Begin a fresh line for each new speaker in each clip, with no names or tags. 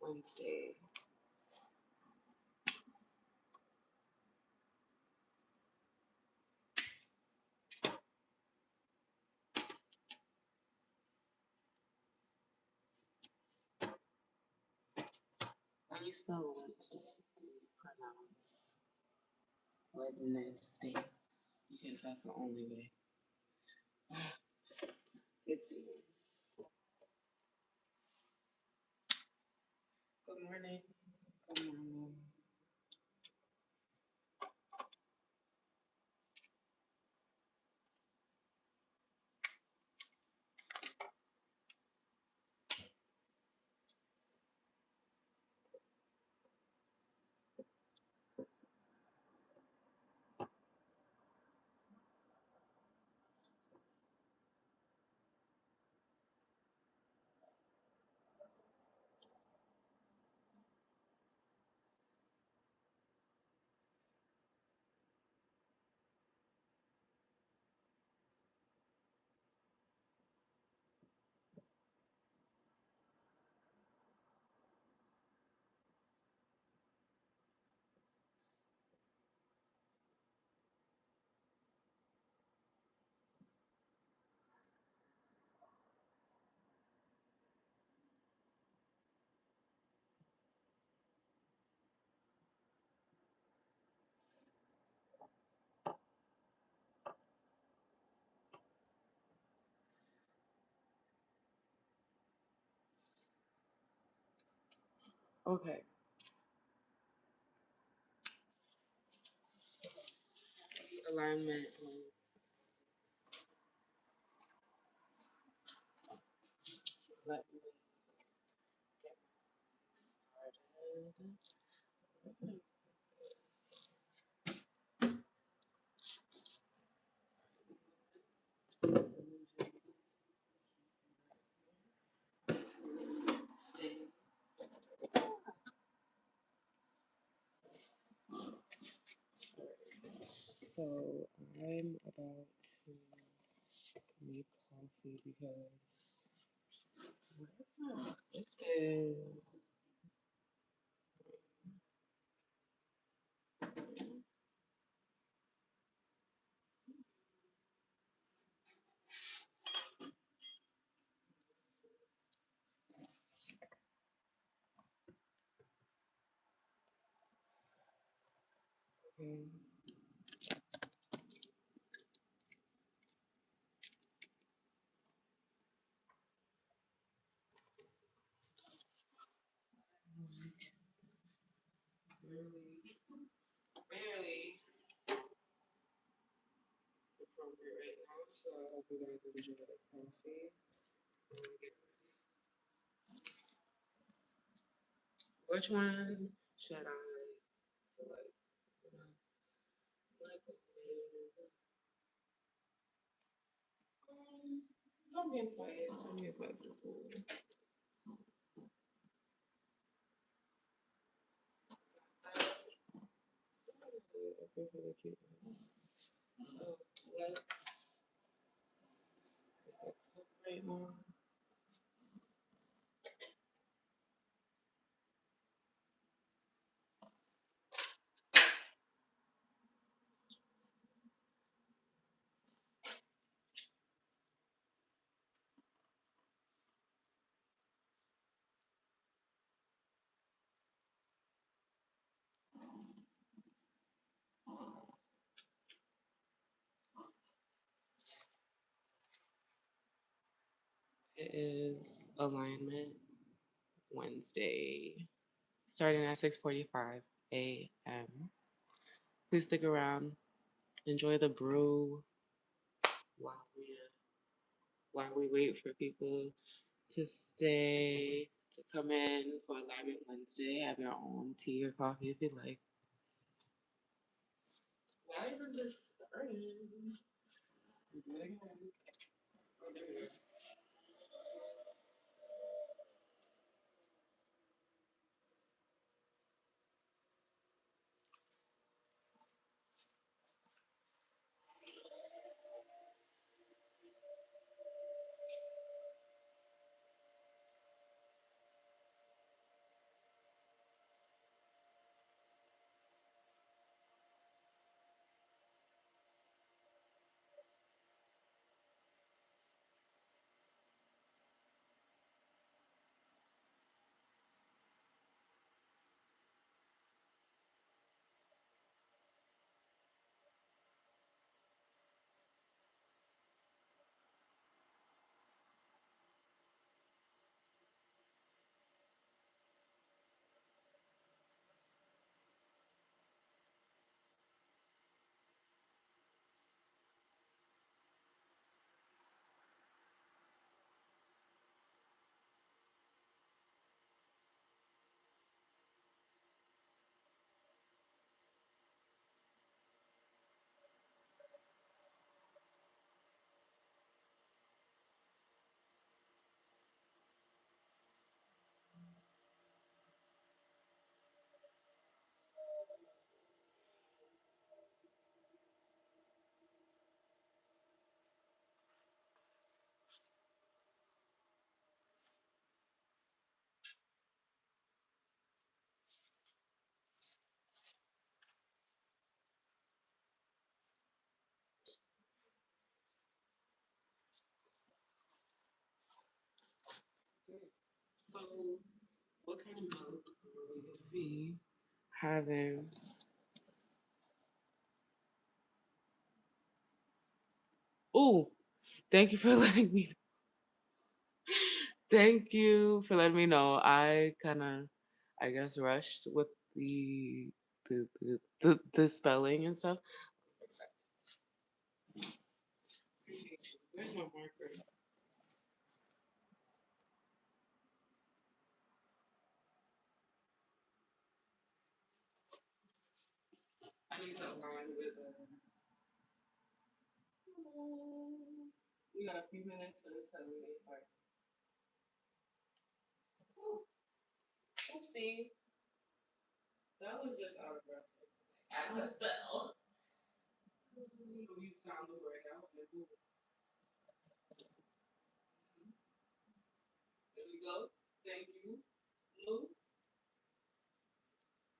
Wednesday. When you spell Wednesday, do you pronounce Wednesday? Because that's the only way. It seems. Good morning. Good morning. Okay. Alignment. Let me get started. So I'm about to make coffee because it is. Okay. Barely appropriate right now, so I hope you guys enjoy the coffee. Which one should I select? Like don't be inspired. Don't be inspired for cool. Okay for the cuteness. So let's get a cup right now. It is Alignment Wednesday, starting at 6:45 a.m. Please stick around. Enjoy the brew while we wait for people to stay to come in for Alignment Wednesday. Have your own tea or coffee if you'd like. Why isn't this starting? Do it again. Oh, there we go. So, what kind of milk are we gonna be having? Oh, thank you for letting me. Thank you for letting me know. I kind of, I guess, rushed with the spelling and stuff. Appreciate you. Where's my marker? I need to align with. We got a few minutes until we start. Oh, oopsie. That was just out of breath. I know how to spell. We sound the word out. There we go. Thank you. Blue.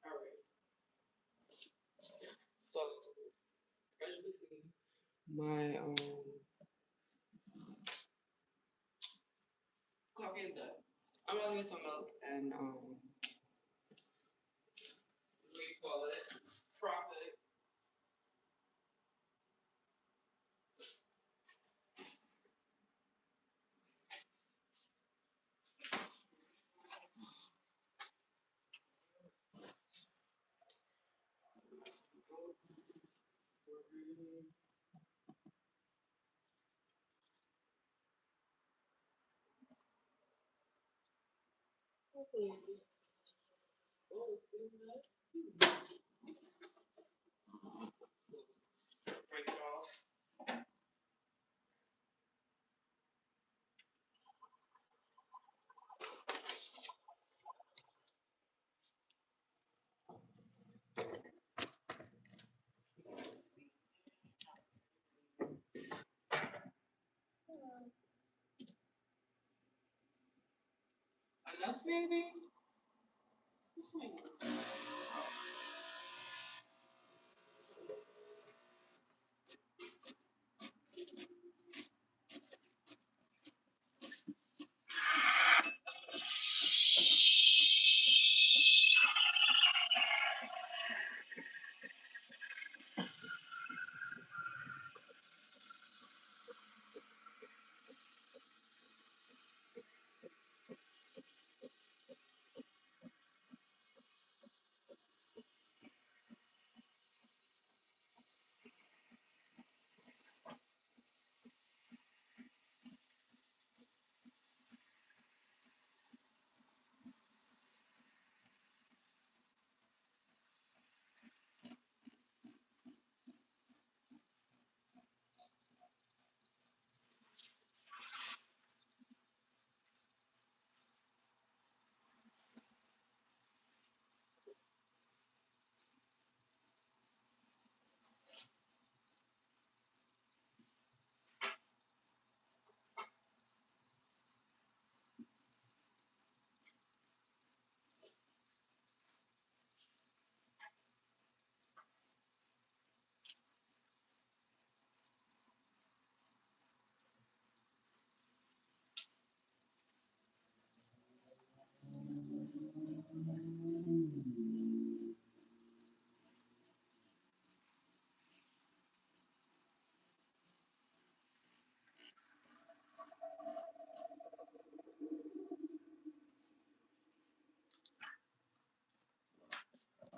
All right. So, as you can see, my coffee is done. I'm gonna need some milk and what do you call it? Profit. Break it off. Enough, maybe.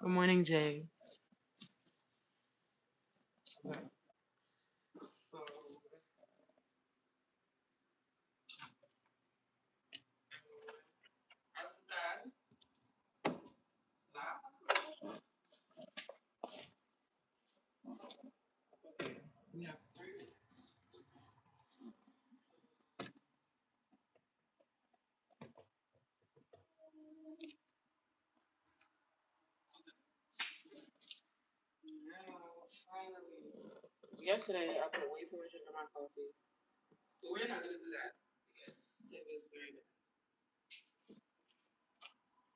Good morning, Jay. Okay. So, açúcar, lá, açúcar. Okay, we have 3 minutes. Now, finally, yesterday I put way too much sugar in my coffee. But we're not gonna do that because it was very bad.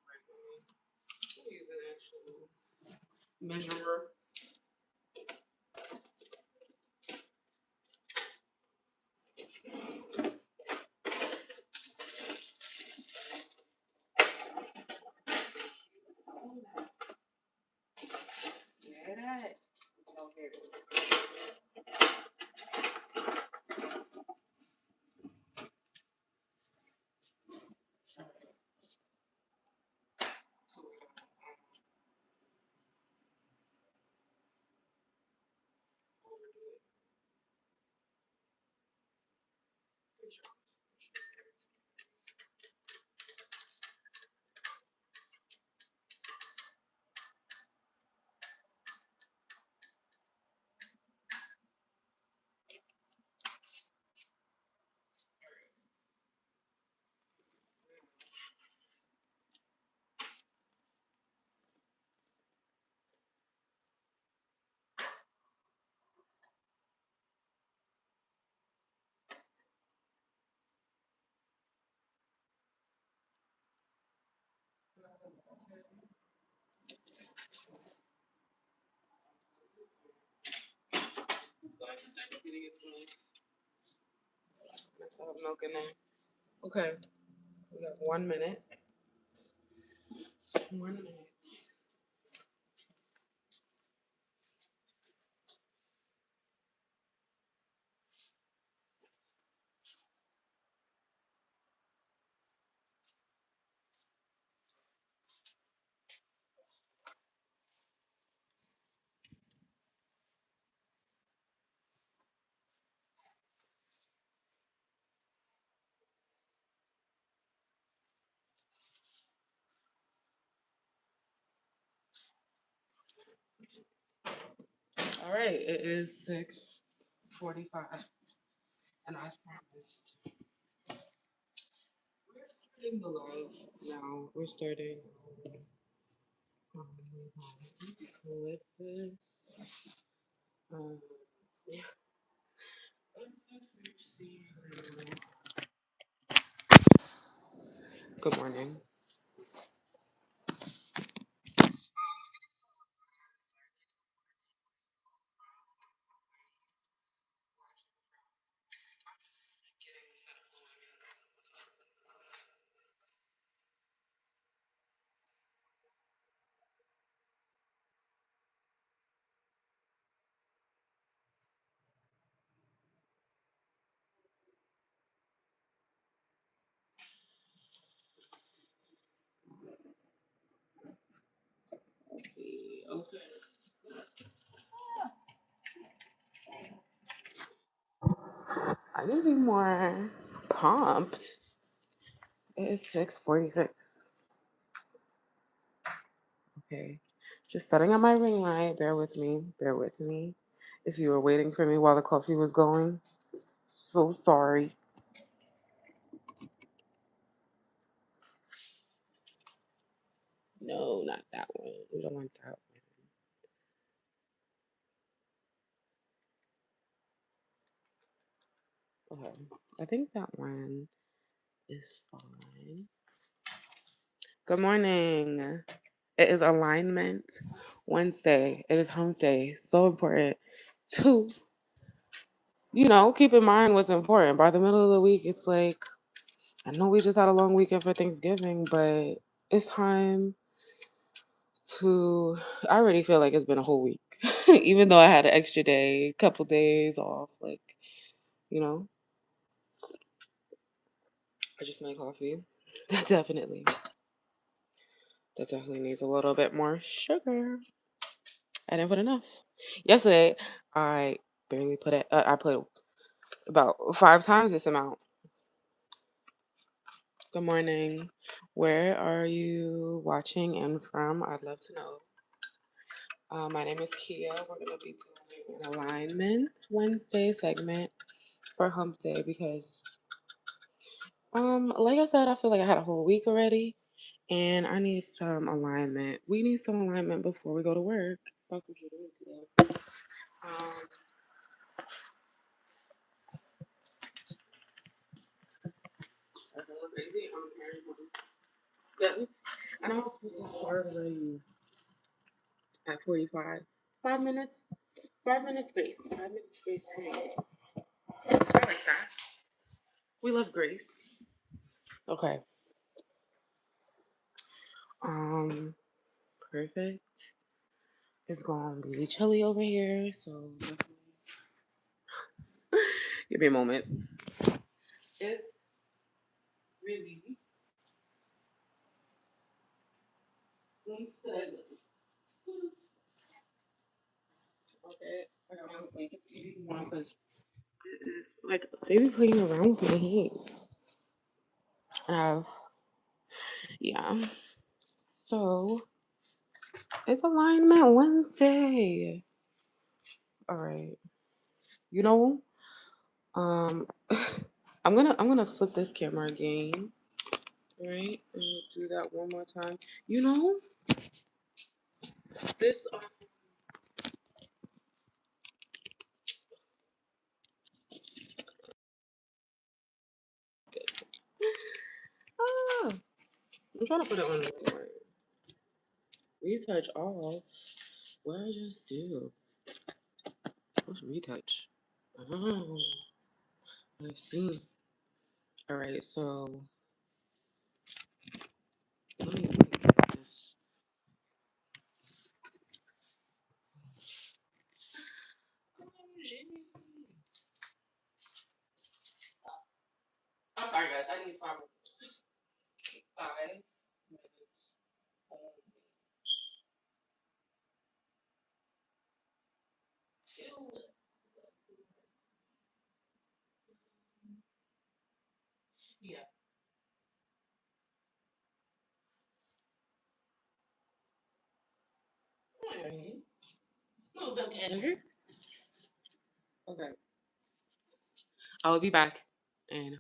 Right, let me use an actual measurer. that? Oh, here. So we're gonna overdo it. It's going to start getting it soon. Next, I have milk in there. Okay, we got 1 minute. 1 minute. All right, it is 6:45, and as promised, we're starting the live now. We're starting. Um, clip this. Um, yeah. Let's see. Good morning. Okay. I need to be more pumped. It's 6:46. Okay. Just setting up my ring light. Bear with me. Bear with me. If you were waiting for me while the coffee was going, so sorry. No, not that one. We don't want that one. Okay. I think that one is fine. Good morning. It is alignment Wednesday. It is hump day. So important to, keep in mind what's important. By the middle of the week, it's like, I know we just had a long weekend for Thanksgiving, but it's time to, I already feel like it's been a whole week. Even though I had an extra day, couple days off, you know, I just made coffee. That definitely, that definitely needs a little bit more sugar. I didn't put enough. Yesterday, I barely put it, I put about 5 times this amount. Good morning. Where are you watching and from? I'd love to know. My name is Kia. We're going to be doing an alignment Wednesday segment for hump day because, like I said, I feel like I had a whole week already and I need some alignment. We need some alignment before we go to work. That's what you're doing today. That's a little crazy. Good. And I was supposed to start already at 45. 5 minutes. 5 minutes grace. 5 minutes grace. I like that. We love grace. Okay. Um, perfect. It's gonna be chilly over here, so give me a moment. It's really instead. Okay, I got my blanket because it is like they be playing around with my heat. And yeah. So it's alignment Wednesday. All right. You know, um, I'm gonna flip this camera again. All right, and we'll do that one more time. You know, this ah, I'm trying to put it on the right. Retouch off. What did I just do? What's retouch? Oh, I see. All right, so let me do this. I'm sorry, guys. I need 5 minutes only. Ew. Yeah. All right. A little bit better. Okay. I will be back in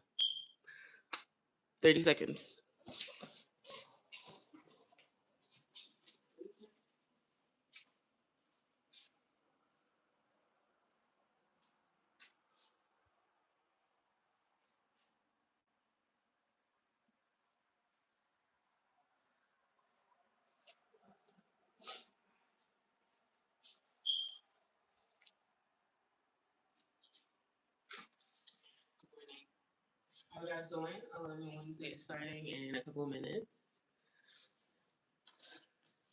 30 seconds. Good morning. How you guys doing? 11 Wednesday is starting in a couple minutes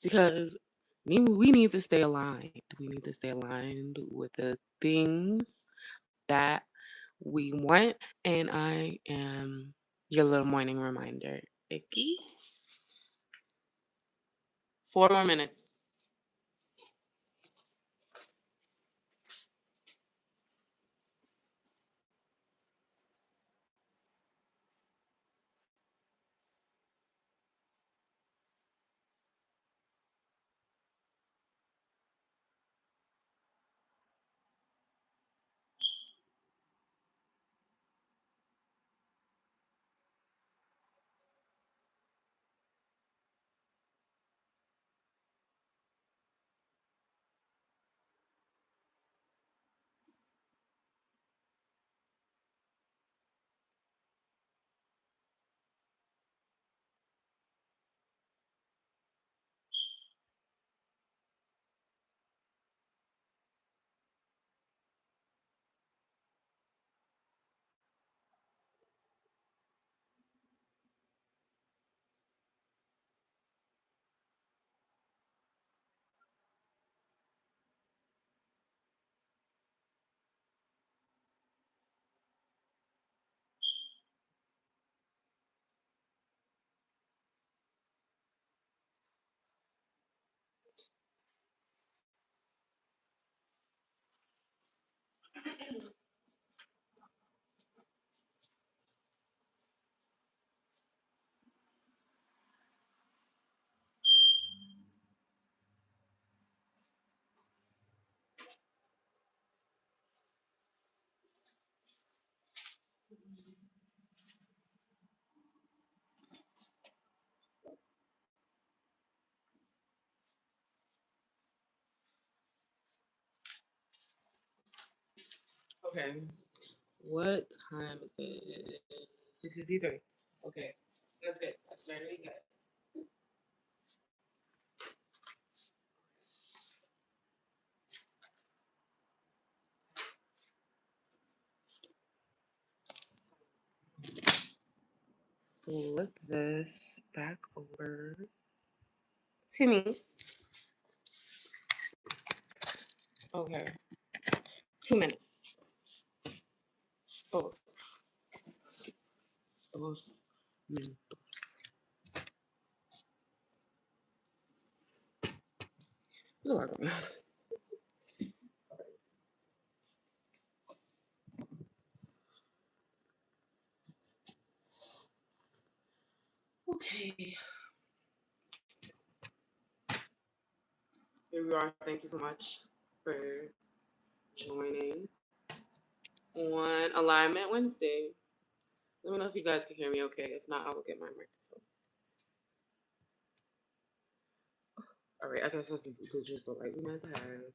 because we need to stay aligned. We need to stay aligned with the things that we want, and I am your little morning reminder, Icky. 4 more minutes. Okay. What time is it? 6:53. Okay. That's good. That's very good. Flip this back over to me. Okay. 2 minutes. Dos. Dos minutos. There's a lot going on. Okay. Here we are. Thank you so much for joining on Alignment Wednesday. Let me know if you guys can hear me okay. If not, I will get my microphone. All right, I guess that's just the light we meant to have.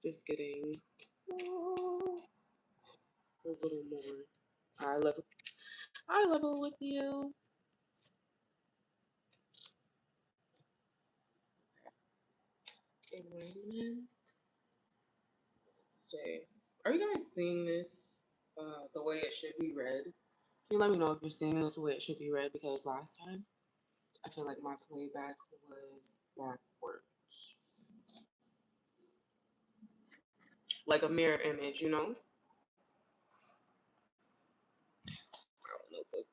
Just getting a little more eye level with you. Alignment. Say, are you guys seeing this the way it should be read? Can you let me know if you're seeing this the way it should be read? Because last time I feel like my playback was backwards, like a mirror image, you know? Notebook.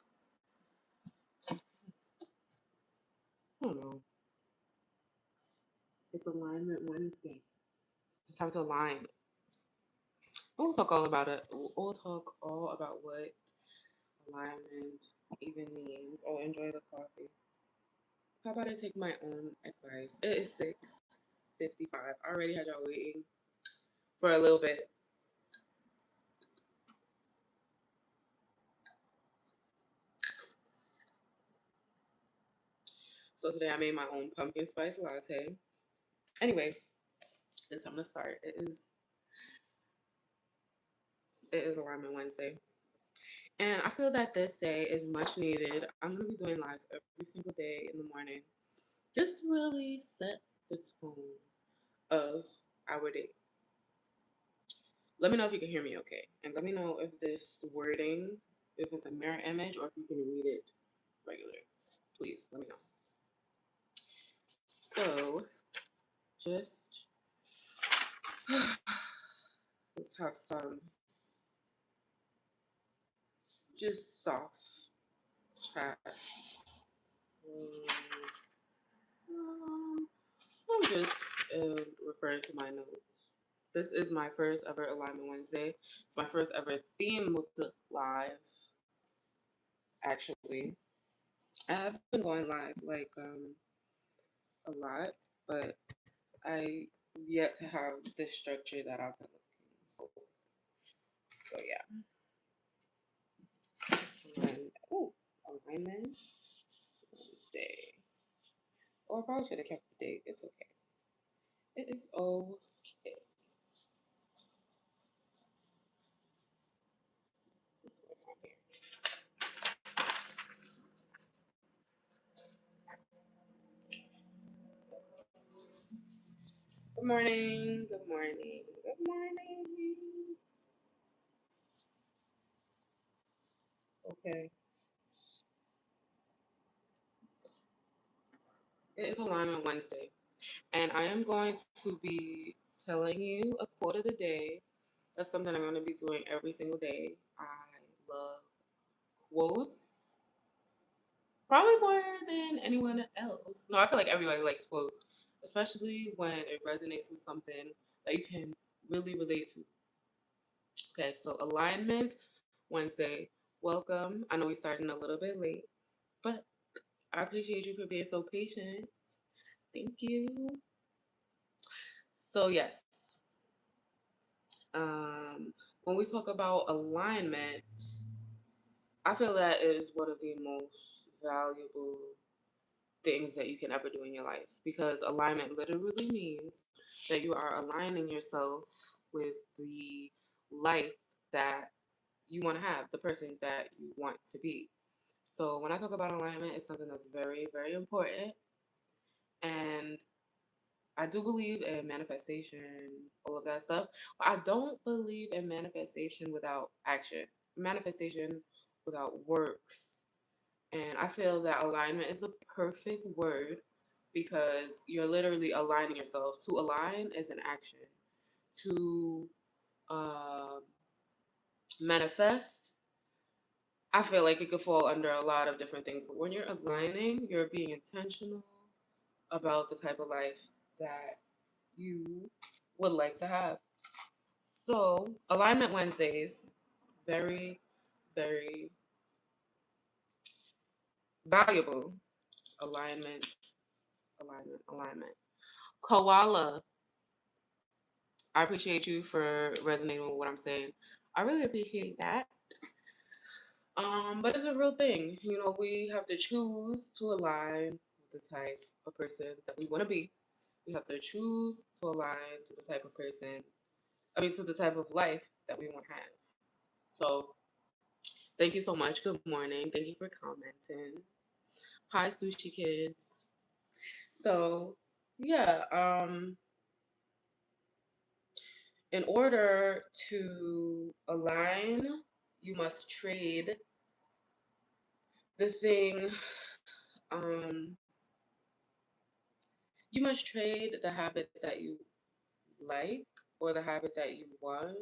I don't know. It's Alignment Wednesday. It's time to align. We'll talk all about it. We'll talk all about what alignment even means. Oh, enjoy the coffee. How about I take my own advice? It is 6:55. I already had y'all waiting for a little bit. So today I made my own pumpkin spice latte. Anyway, it's time to start. It is Alignment Wednesday. And I feel that this day is much needed. I'm gonna be doing lives every single day in the morning. Just to really set the tone of our day. Let me know if you can hear me okay. And let me know if this wording, if it's a mirror image or if you can read it regular. Please let me know. So just let's have some just soft chat. I'm just referring to my notes. This is my first ever Alignment Wednesday. It's my first ever themed live, actually. I have been going live like a lot, but I yet to have the structure that I've been looking for. So yeah. Alignment Wednesday. Or I probably should have kept the date. It's okay. It is okay. This one right here. Good morning. Good morning. Good morning. Okay. It is Alignment Wednesday, and I am going to be telling you a quote of the day. That's something I'm going to be doing every single day. I love quotes, probably more than anyone else. No, I feel like everybody likes quotes, especially when it resonates with something that you can really relate to. Okay, so Alignment Wednesday. Welcome. I know we started a little bit late, but I appreciate you for being so patient. Thank you. So, yes, when we talk about alignment, I feel that is one of the most valuable things that you can ever do in your life because alignment literally means that you are aligning yourself with the life that you want to have, the person that you want to be. So when I talk about alignment, it's something that's very, very important. And I do believe in manifestation, all of that stuff. But I don't believe in manifestation without action, manifestation without works. And I feel that alignment is the perfect word because you're literally aligning yourself. To align is an action. to um manifest, I feel like it could fall under a lot of different things. But when you're aligning, you're being intentional about the type of life that you would like to have. So, Alignment Wednesdays, very, very valuable. Alignment, alignment. Koala, I appreciate you for resonating with what I'm saying. I really appreciate that. But it's a real thing. You know, we have to choose to align with the type of person that we want to be. We have to choose to align to the type of person, to the type of life that we want to have. So, thank you so much. Good morning. Thank you for commenting. Hi, sushi kids. So, yeah, in order to align, you must trade the thing, um, you must trade the habit that you like or the habit that you want.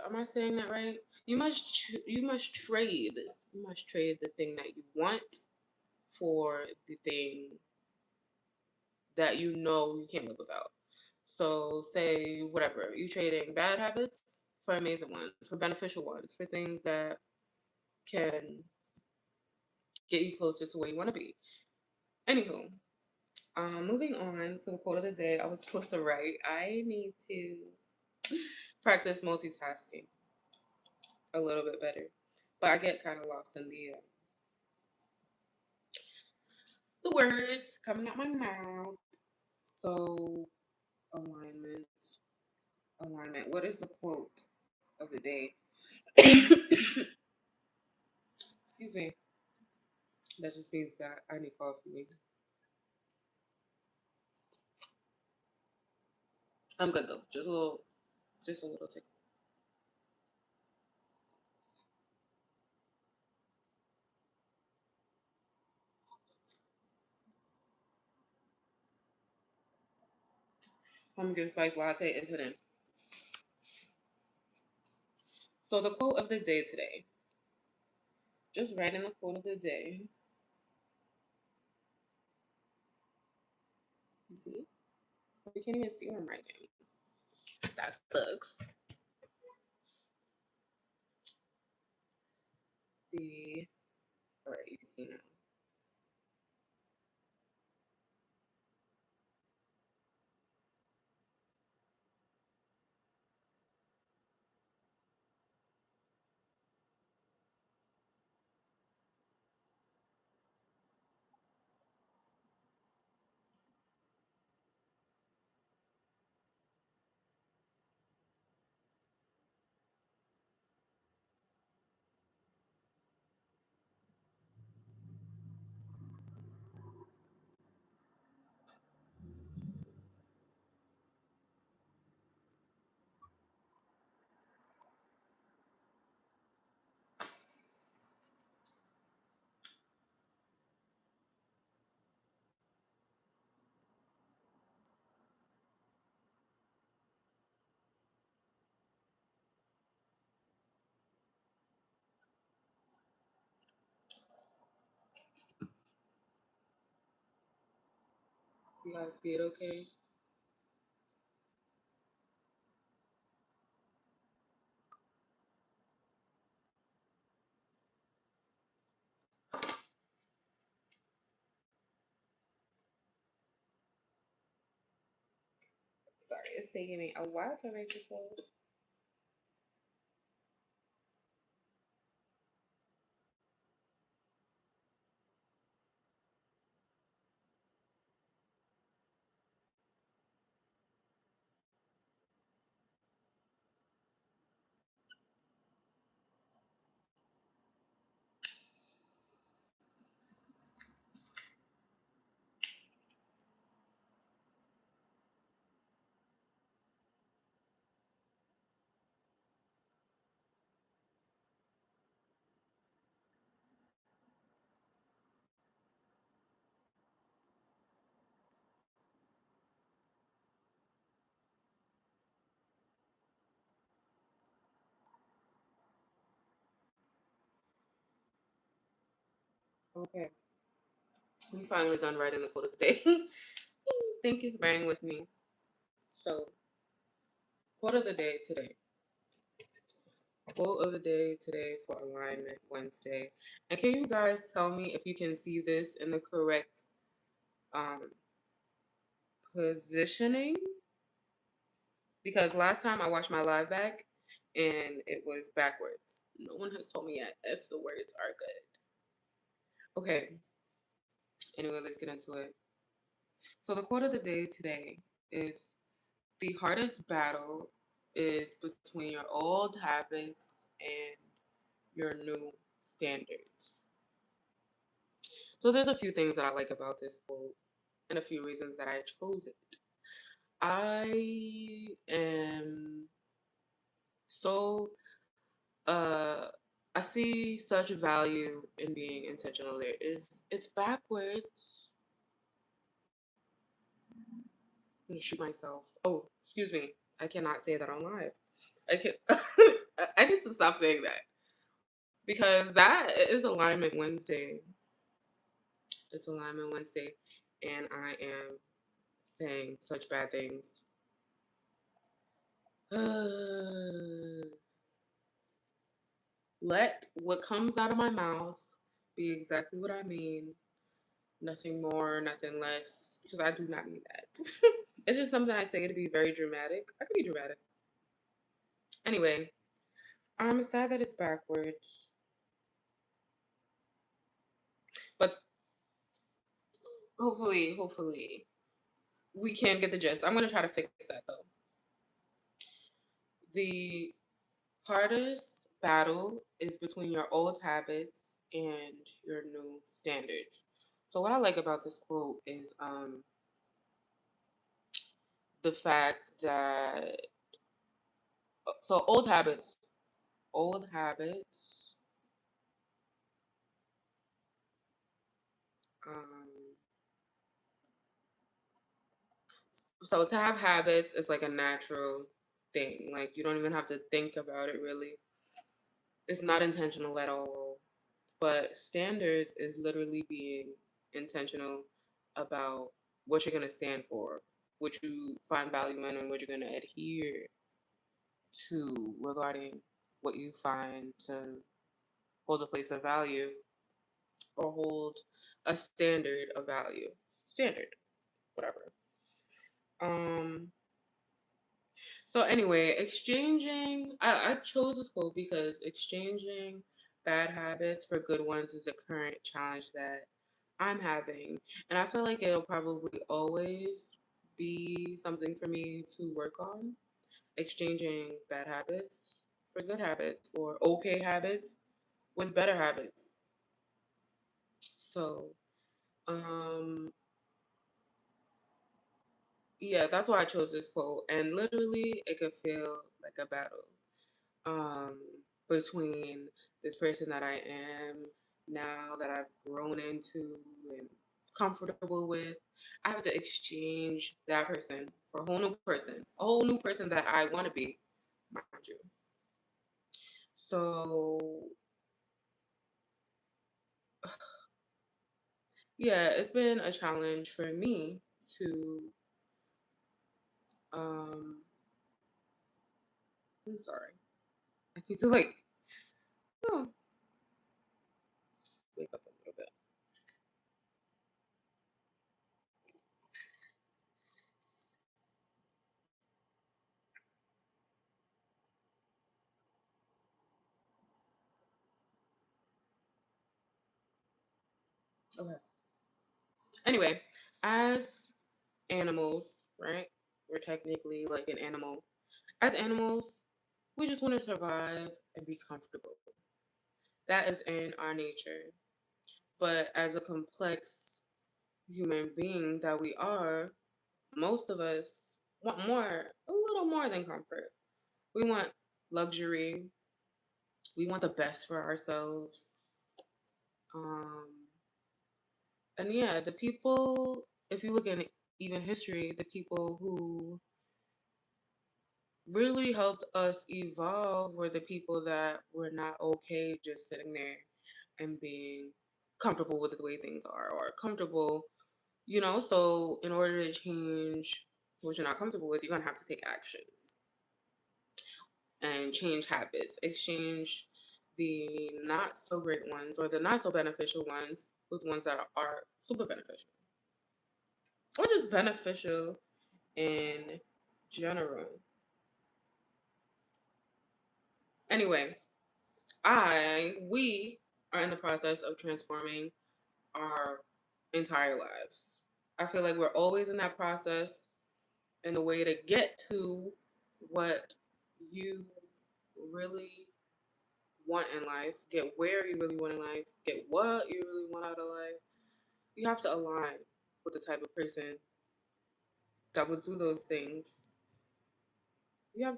Am I saying that right? You must trade the thing that you want for the thing that you know you can't live without. So say whatever, you trading bad habits for amazing ones, for beneficial ones, for things that can get you closer to where you want to be. Anywho, moving on to the quote of the day, I was supposed to write. I need to practice multitasking a little bit better, but I get kind of lost in the words coming out my mouth. So alignment, alignment. What is the quote of the day? Excuse me. That just means that I need coffee. I'm good though. Just a little tick. Pumpkin spice latte is hidden. So the quote of the day today. Just writing the quote of the day. You see? We can't even see what I'm writing. That sucks. The all right, you can see now. You guys see it okay? Sorry, it's taking me a while to write this quote. Okay, we finally done writing the quote of the day. Thank you for bearing with me. So, quote of the day today. Quote of the day today for Alignment Wednesday. And can you guys tell me if you can see this in the correct um, positioning? Because last time I watched my live back and it was backwards. No one has told me yet if the words are good. Okay, anyway, let's get into it. So, the quote of the day today is: the hardest battle is between your old habits and your new standards. So there's a few things that I like about this quote and a few reasons that I chose it. I am so uh I see such value in being intentional. It's backwards. I'm gonna shoot myself. Oh, excuse me. I cannot say that on live. I can I need to stop saying that because that is Alignment Wednesday. It's Alignment Wednesday, and I am saying such bad things. Let what comes out of my mouth be exactly what I mean. Nothing more, nothing less, because I do not mean that. It's just something I say to be very dramatic. I could be dramatic. Anyway, I'm sad that it's backwards, but hopefully, we can get the gist. I'm gonna try to fix that though. The hardest battle is between your old habits and your new standards. So what I like about this quote is the fact that so old habits um so to have habits is like a natural thing. Like you don't even have to think about it really. It's not intentional at all. But standards is literally being intentional about what you're going to stand for, what you find value in, and what you're going to adhere to regarding what you find to hold a place of value or hold a standard of value. Standard, whatever. Um, So anyway, I chose this quote because exchanging bad habits for good ones is a current challenge that I'm having. And I feel like it'll probably always be something for me to work on. Exchanging bad habits for good habits or okay habits with better habits. So, um, yeah, that's why I chose this quote. And literally, it could feel like a battle um, between this person that I am now that I've grown into and comfortable with. I have to exchange that person for a whole new person that I want to be, mind you. So, yeah, it's been a challenge for me to, um, I'm sorry. I need to like, oh, wake up a little bit. Okay. Anyway, as animals, right? We're technically like an animal. As animals, we just want to survive and be comfortable. That is in our nature. But as a complex human being that we are, most of us want more, a little more than comfort. We want luxury. We want the best for ourselves. Um, and yeah, the people, if you look at even history, the people who really helped us evolve were the people that were not okay just sitting there and being comfortable with the way things are or comfortable, so in order to change what you're not comfortable with, you're going to have to take actions and change habits, exchange the not so great ones or the not so beneficial ones with ones that are super beneficial or just beneficial in general. Anyway, we are in the process of transforming our entire lives. I feel like we're always in that process, and the way to get to what you really want in life, get where you really want in life, get what you really want out of life, you have to align with the type of person that will do those things. You have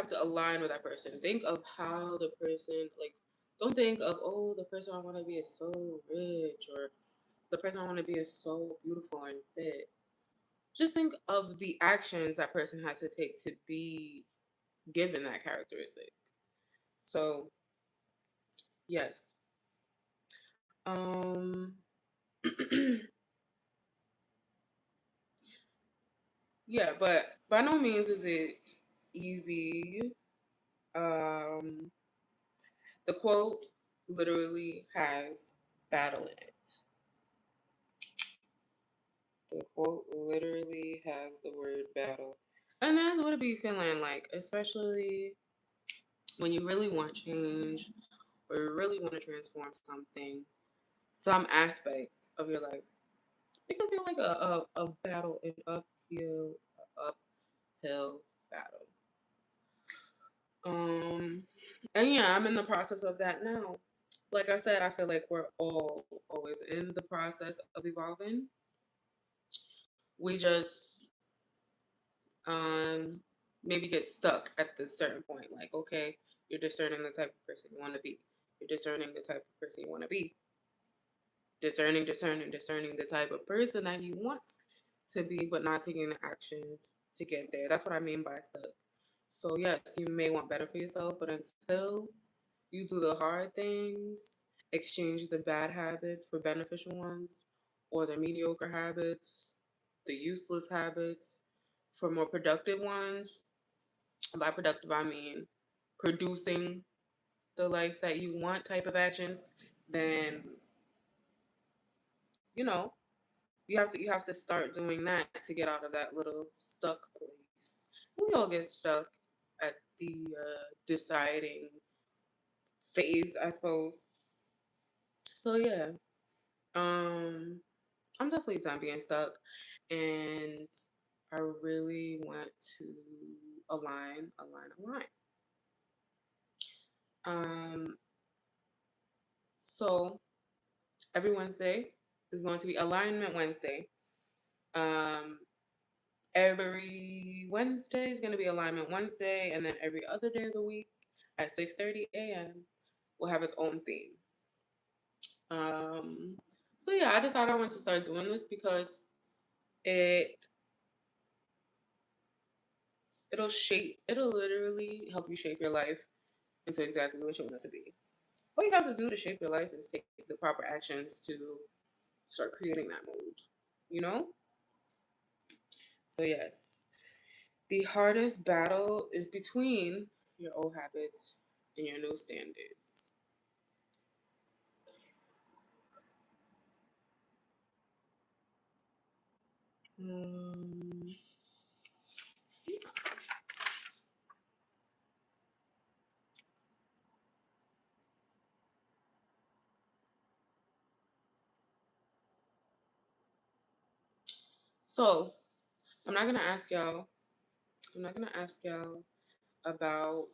to align with that person. Think of how the person, like, don't think of, oh, the person I want to be is so rich, or the person I want to be is so beautiful and fit. Just think of the actions that person has to take to be given that characteristic. So yes. Um yeah, but by no means is it easy. Um the quote literally has battle in it. The quote literally has the word battle. And that's what it be feeling like, especially when you really want change or you really want to transform something, some aspect of your life. It can feel like a battle, an uphill battle. Um, and yeah, I'm in the process of that now. Like I said, I feel like we're all always in the process of evolving. We just um maybe get stuck at this certain point. Like, okay, you're discerning the type of person you want to be. You're discerning the type of person you want to be. Discerning the type of person that you want to be, but not taking the actions to get there. That's what I mean by stuck. So yes, you may want better for yourself, but until you do the hard things, exchange the bad habits for beneficial ones, or the mediocre habits, the useless habits, for more productive ones. By productive, I mean producing the life that you want type of actions, then you know you have to start doing that to get out of that little stuck place. We all get stuck at the deciding phase, I suppose. So yeah, um, I'm definitely done being stuck, and I really want to align. Um, so every Wednesday is going to be Alignment Wednesday. Um, every Wednesday is going to be Alignment Wednesday, and then every other day of the week at 6:30 a.m. will have its own theme. Um, so yeah, I decided I wanted to start doing this because it it'll literally help you shape your life into exactly what you want it to be. All you have to do to shape your life is take the proper actions to start creating that mood. You know? So yes. The hardest battle is between your old habits and your new standards. Um, so I'm not gonna ask y'all. I'm not gonna ask y'all about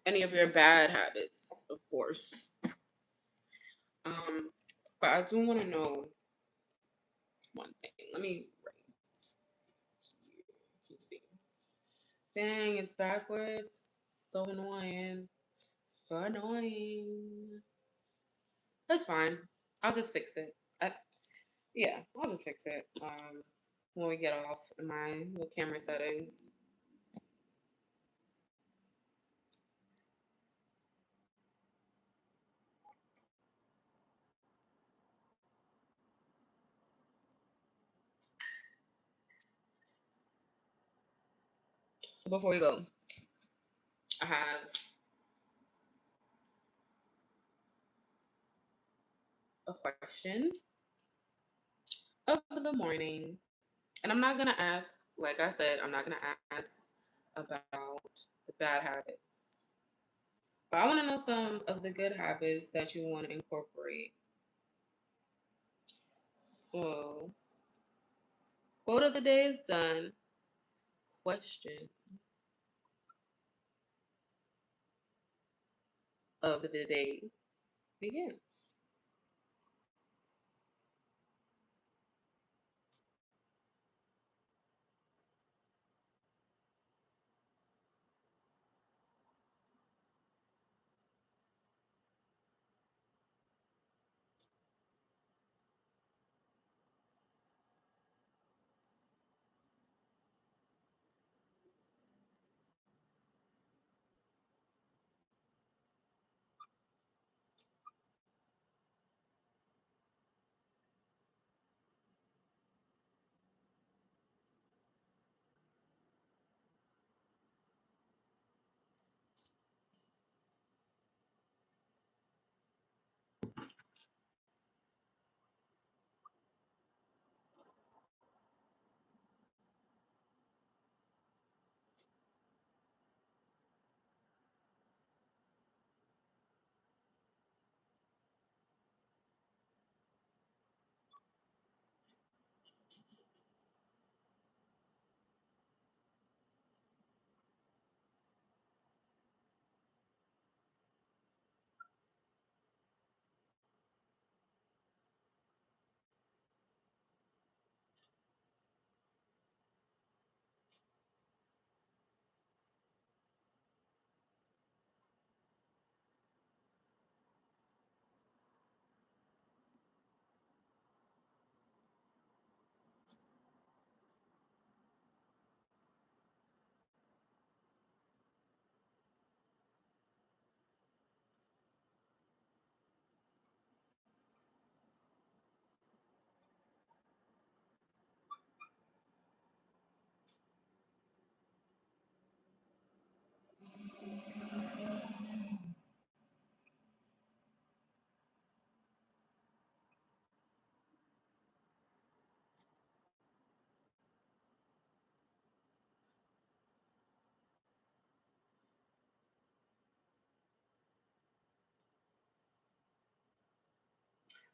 any of your bad habits, of course. Um, but I do want to know one thing. Let me write. Let's see. Dang, it's backwards. So annoying. So annoying. That's fine. I'll just fix it. Yeah, I'll just fix it. When we get off my little camera settings. So before we go, I have a question of the morning. And I'm not going to ask, like I said, I'm not going to ask about the bad habits. But I want to know some of the good habits that you want to incorporate. So, quote of the day is done. Question of the day begins.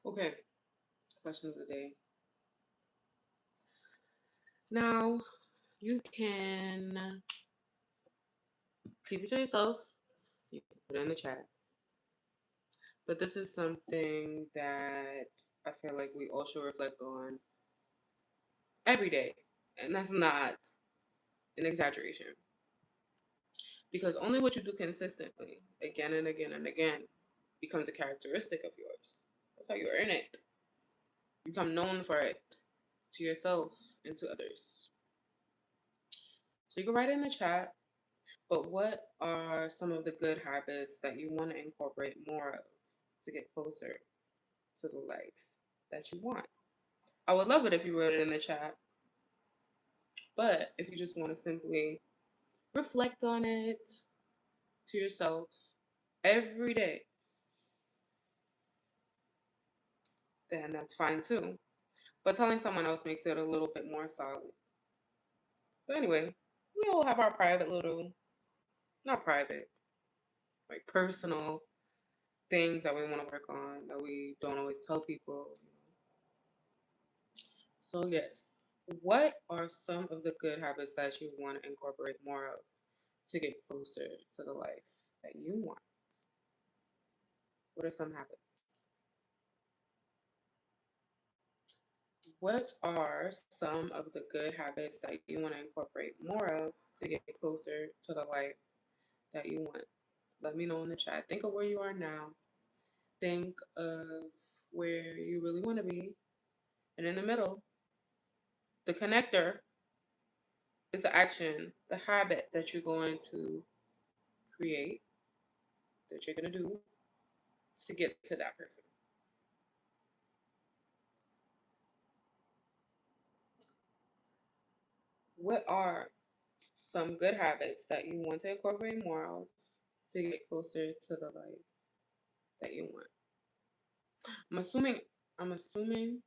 Okay, question of the day. Now, you can keep it to yourself. You can put it in the chat. But this is something that I feel like we all should reflect on every day. And that's not an exaggeration. Because only what you do consistently, again and again and again, becomes a characteristic of yours. That's how you earn it. You become known for it to yourself and to others. So you can write in the chat, but what are some of the good habits that you want to incorporate more of to get closer to the life that you want? I would love it if you wrote it in the chat. But if you just want to simply reflect on it to yourself every day, then that's fine too. But telling someone else makes it a little bit more solid. But anyway, we all have our private little, not private, like personal things that we want to work on that we don't always tell people. So, yes, what are some of the good habits that you want to incorporate more of to get closer to the life that you want? What are some habits? What are some of the good habits that you want to incorporate more of to get closer to the life that you want? Let me know in the chat. Think of where you are now. Think of where you really want to be. And in the middle, the connector is the action, the habit that you're going to create, that you're going to do to get to that person. What are some good habits that you want to incorporate more of to get closer to the life that you want. I'm assuming I'm assuming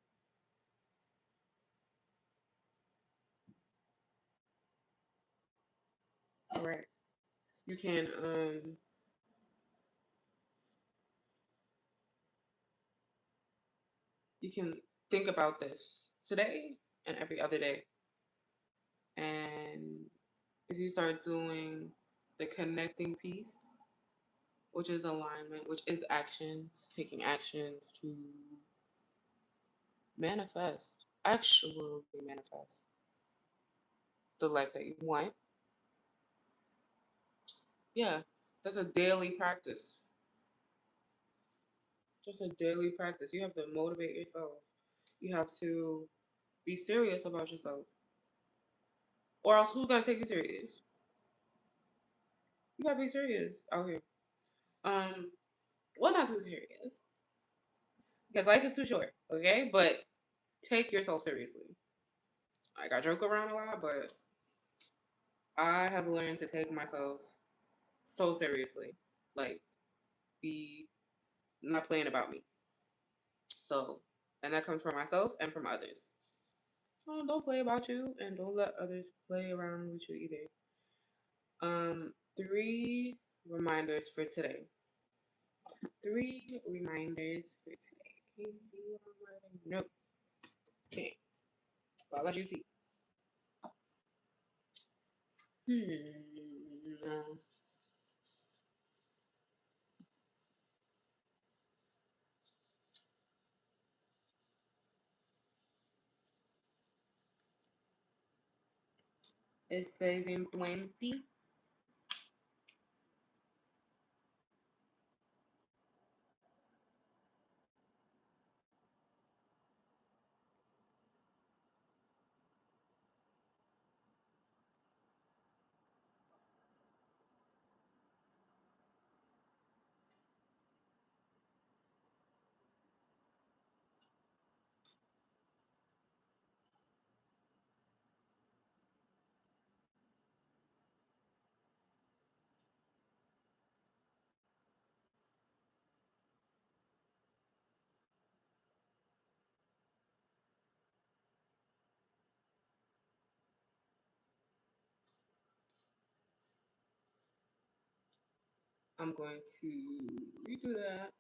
all right. You can you can think about this today and every other day. And if you start doing the connecting piece, which is alignment, which is actions, taking actions to manifest, actually manifest the life that you want. Yeah, that's a daily practice. Just a daily practice. You have to motivate yourself. You have to be serious about yourself. Or else who's gonna take you serious? You gotta be serious out here. Um, well, not too serious because life is too short. Okay, but take yourself seriously. Like I joke around a lot, but I have learned to take myself so seriously. Like be not playing about me. So, and that comes from myself and from others. So don't play about you and don't let others play around with you either. Three reminders for today. Three reminders for today. Can you see what I'm writing? Nope. Can't. Well, I'll let you see. Hmm. It's 7:20. I'm going to redo that.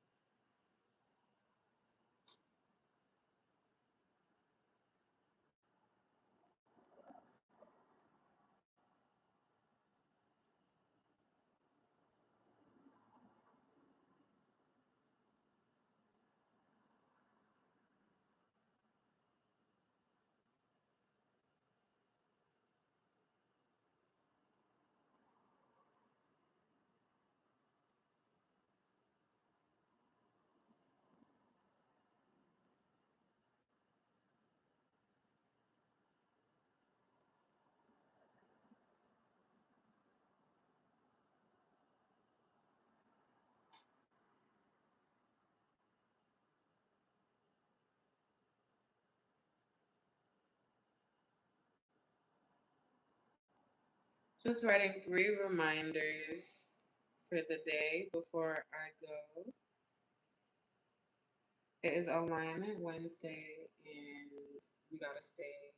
Just writing three reminders for the day before I go. It is Alignment Wednesday, and we gotta stay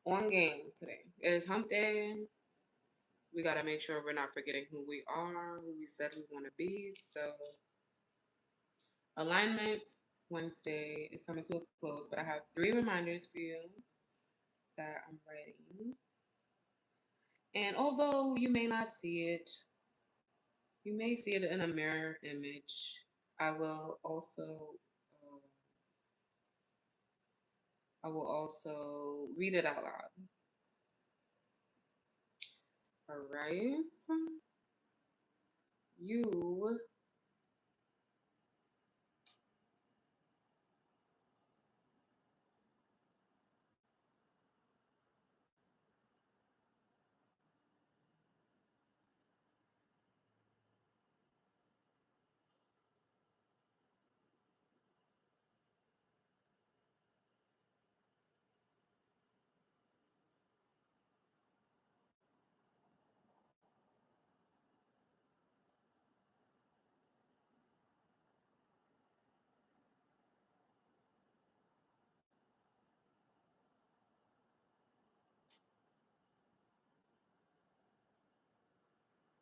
on game today. It is Hump Day. We gotta make sure we're not forgetting who we are, who we said we want to be. So, Alignment Wednesday is coming to a close, but I have three reminders for you that I'm writing. And although you may not see it, you may see it in a mirror image. I will also, uh, I will also read it out loud. All right, you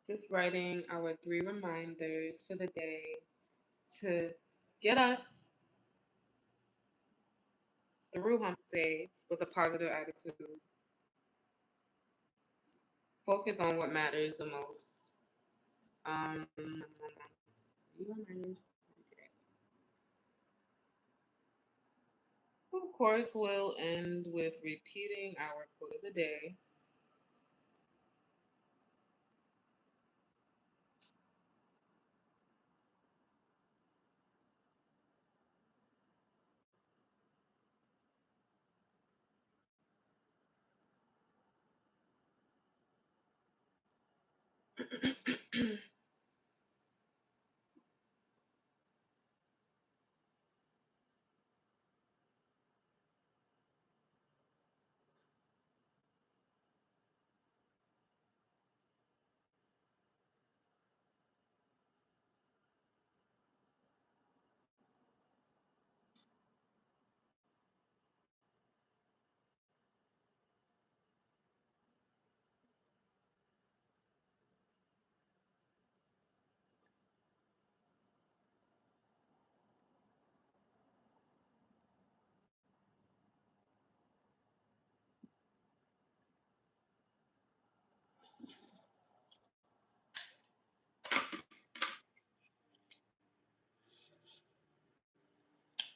just writing our three reminders for the day to get us through hump day with a positive attitude. Focus on what matters the most. Three reminders for the day. So of course, we'll end with repeating our quote of the day.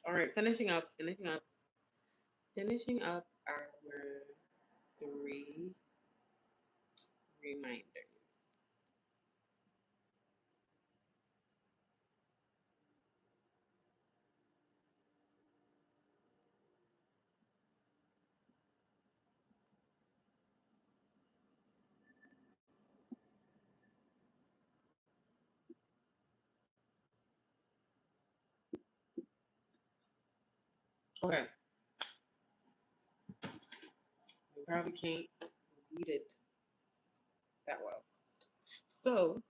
All right, finishing up our three reminders. Okay, we probably can't read it that well. So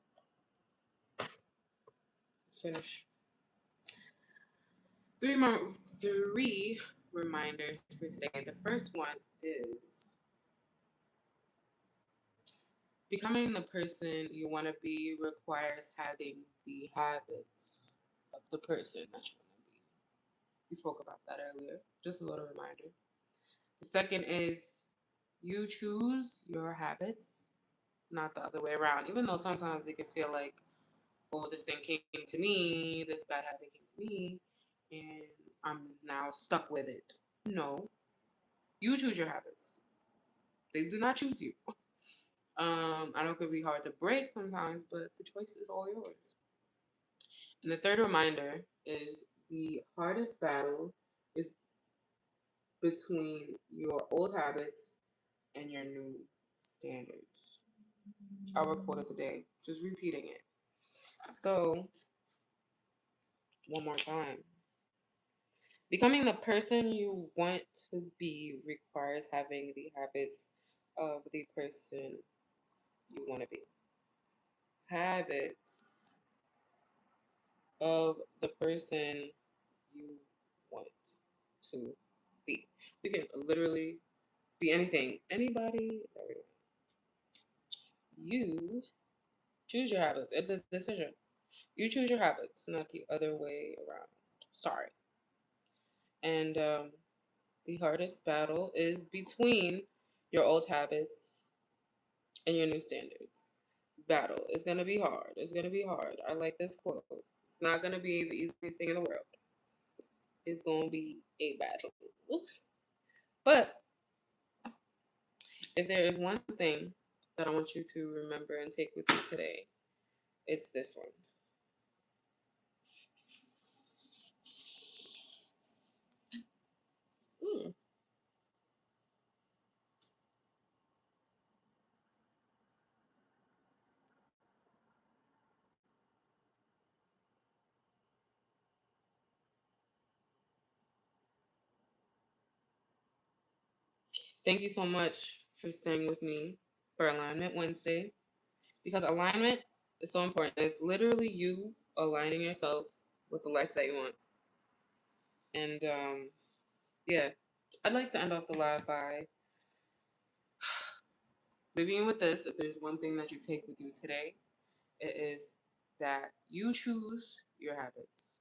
let's finish. Three reminders for today. The first one is becoming the person you want to be requires having the habits of the person that you want to be. We spoke about that earlier. Just a little reminder. The second is you choose your habits, not the other way around. Even though sometimes it can feel like, oh, this thing came to me, this bad habit came to me, and I'm now stuck with it. No, you choose your habits. They do not choose you. I know it could be hard to break sometimes, but the choice is all yours. And the third reminder is the hardest battle is between your old habits and your new standards. Our quote of the day, just repeating it. So, one more time. Becoming the person you want to be requires having the habits of the person you want to be. Habits of the person you want to be. We can literally be anything, anybody, everyone. You choose your habits. It's a decision. You choose your habits, not the other way around. Sorry. And the hardest battle is between your old habits and your new standards. Battle is going to be hard. It's going to be hard. I like this quote. It's not going to be the easiest thing in the world. It's going to be a battle. But if there is one thing that I want you to remember and take with you today, it's this one. Hmm. Thank you so much for staying with me for Alignment Wednesday because alignment is so important. It's literally you aligning yourself with the life that you want. And yeah, I'd like to end off the live by leaving you with this. If there's one thing that you take with you today, It is that you choose your habits.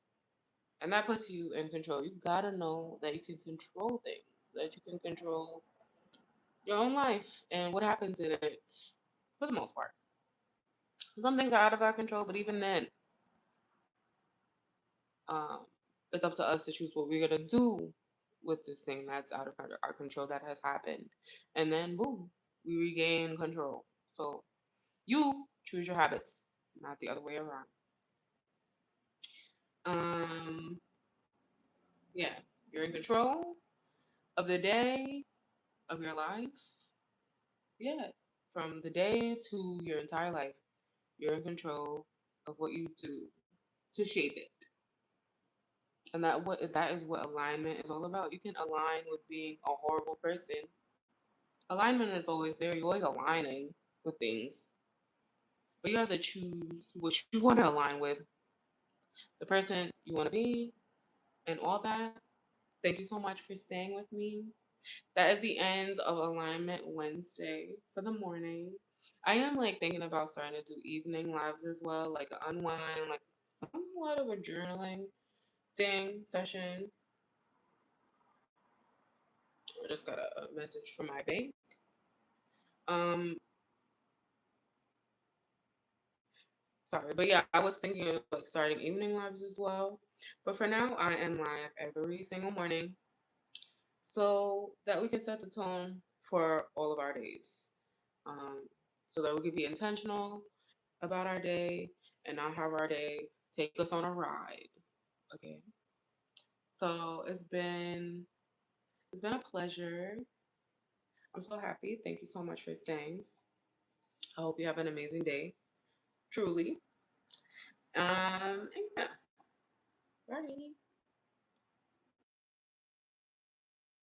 And that puts you in control. You gotta know that you can control things, that you can control your own life and what happens in it for the most part. Some things are out of our control, but even then, um, it's up to us to choose what we're gonna do with this thing that's out of our control that has happened. And then, boom, we regain control. So you choose your habits, not the other way around. Um, yeah, you're in control of the day, of your life. Yeah, from the day to your entire life, you're in control of what you do to shape it. And that is what alignment is all about. You can align with being a horrible person. Alignment is always there. You're always aligning with things. But you have to choose what you want to align with, the person you want to be, and all that. Thank you so much for staying with me. That is the end of Alignment Wednesday for the morning. I am like thinking about starting to do evening lives as well, like an unwind, like somewhat of a journaling thing session. I just got a message from my bank. Um, Sorry, but yeah, I was thinking of like starting evening lives as well. But for now, I am live every single morning so that we can set the tone for all of our days. Um, so that we can be intentional about our day and not have our day take us on a ride. Okay. So it's been a pleasure. I'm so happy. Thank you so much for staying. I hope you have an amazing day. Truly. And yeah. Alrighty.